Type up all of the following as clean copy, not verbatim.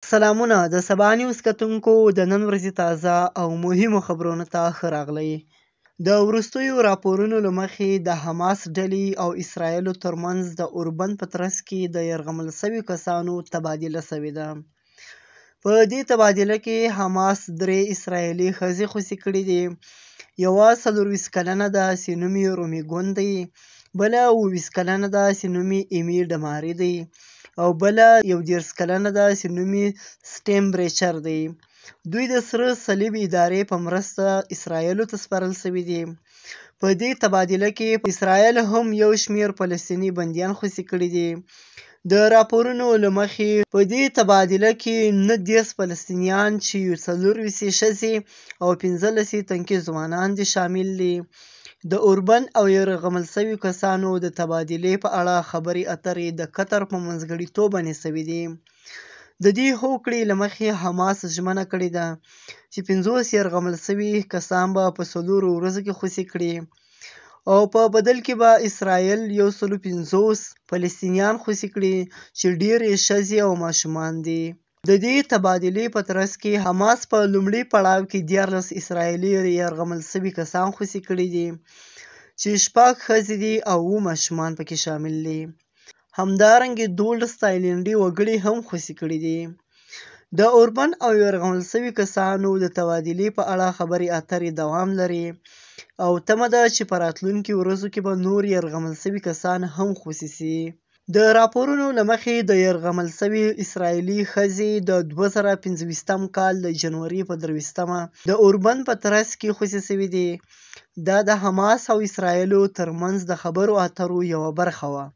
سلامونه د سبا نیوز کتونکو د نن ورځې تازه او مهمو خبرونو ته ښه راغلی. د وروستیو راپورونو له مخې د حماس ډلې او اسرایلو ترمنځ د اوربند په ترڅ کې د یرغمل شویو کسانو تبادله شوې ده. په دې تبادله کې حماس 3 اسرایلي ښځې خوشي کړي دي. یوه 24 کلنه ده چې نوم یې رومي ګوند دی، بله 27 کلنه ده چې نوم یې ایمي ډماري دی، او بله 11 کلنه ده چې نوم یې سټیم بریچر دی. دوی د سره صلیب ادارې په مرسته اسرایلو ته سپارل شوي دي. په دې تبادله کې اسرایل هم یو شمېر فلسطیني بندیان خوشي کړي دي. د راپورونو له مخې په دې تبادله کې 19 فلسطینیان چې 24 ښځې او 15 تنکي ځوانان دي شامل دي. د اوربند او یرغمل شویو کسانو د تبادلې په اړه خبرې اترې د قطر په منځګړیتوب باندې شوي دي. د دې هوکړې له مخې حماس ژمنه کړې ده چې 50 یرغمل شوي کسان به په 4 ورځو کې خوشي کړي، او په بدل کې به اسرایل 150 فلسطینیان خوشي کړي چې ډېرې ښځې او ماشومان دي. د دې تبادلې په ترڅ کې حماس په لومړي پړاو کې 14 اسرایلي یرغمل شوي کسان خوشي کړي دي چې 6 ښځې دي او 7 ماشومان پکې شامل دي. همدارنګه 12 تایلنډي وګړي هم خوشي کړي دي. د اوربند او یرغمل شوي کسانو د تبادلې په اړه خبرې اترې دوام لري، او تمه ده چې په راتلونکو ورځو کې به نور یرغمل شوي کسان هم خوشي شي. د راپورونو له مخې د یرغمل شوي اسرایلي ښځې د 2025 کال د جنوري په 23 د اوربند په ترڅ کې خوشي شوي دي. دا د حماس او اسرایلو ترمنځ د خبرو اترو یوه برخه وه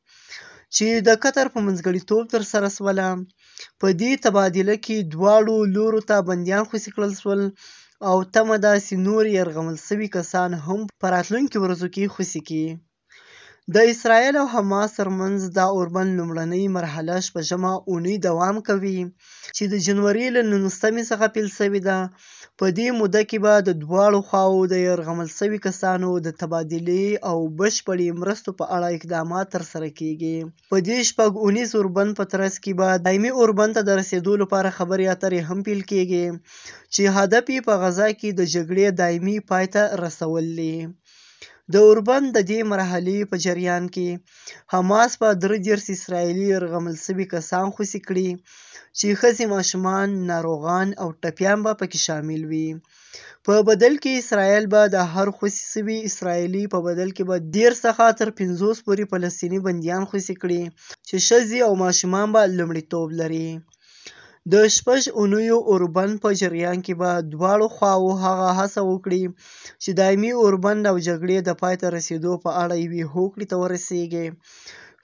چې د قطر په منځګړیتوب ترسره شوله. په دې تبادله کې دواړو لورو ته بندیان خوشي کړل شول، او تمه ده چې نور یرغمل شوي کسان هم په راتلونکو ورځو کې خوشي کړي. د اسرایل او حماس ترمنځ د اوربند لومړنۍ مرحله شپږمه اونۍ دوام کوي چې د جنوري له 19 څخه پیل شوې ده. په دې موده کې به د دواړو خواوو د یرغمل شوي کسانو د تبادلې او بشپړې مرستو په اړه اقدامات ترسره کیږي. په دې 6 اونیز اوربند په ترڅ کې به دایمي اوربند ته د رسیدو لپاره خبرې اترې هم پیل کیږي چې هدف یې په غزا کې د جګړې دایمي پای ته رسول دي. د اوربند د دې مرحلې په جریان کې حماس په 33 اسرایلي یرغمل شوي کسان خوشي کړي چې ښځې، ماشومان، ناروغان او ټپیان به پکې شامل وي. په بدل کې اسرایل به د هر خوشي شوي اسرایلي په بدل کې به 13 څخه تر 50 پورې فلسطیني بندیان خوشي کړي چې ښځې او ماشومان به لومړیتوب لري. د 6 اونیو اوربند په جریان کې به دواړو خواوو هغه هڅه وکړي چې دایمي اوربند او جګړې د پای ته رسیدو په اړه یوې هوکړې ته ورسیږي.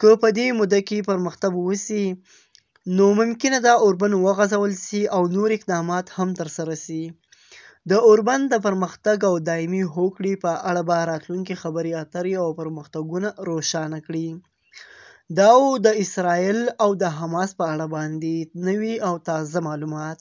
که په دې موده کې پرمختګ وشي، نو ممکنه ده اوربند وغځول شي او نور اقدامات هم ترسره شي. د اوربند د پرمختګ او دایمي هوکړې په اړه به راتلونکي خبرې اترې او پرمختګونه روښانه کړي. دا و د اسرایل او د حماس په اړه باندې نوي او تازه معلومات.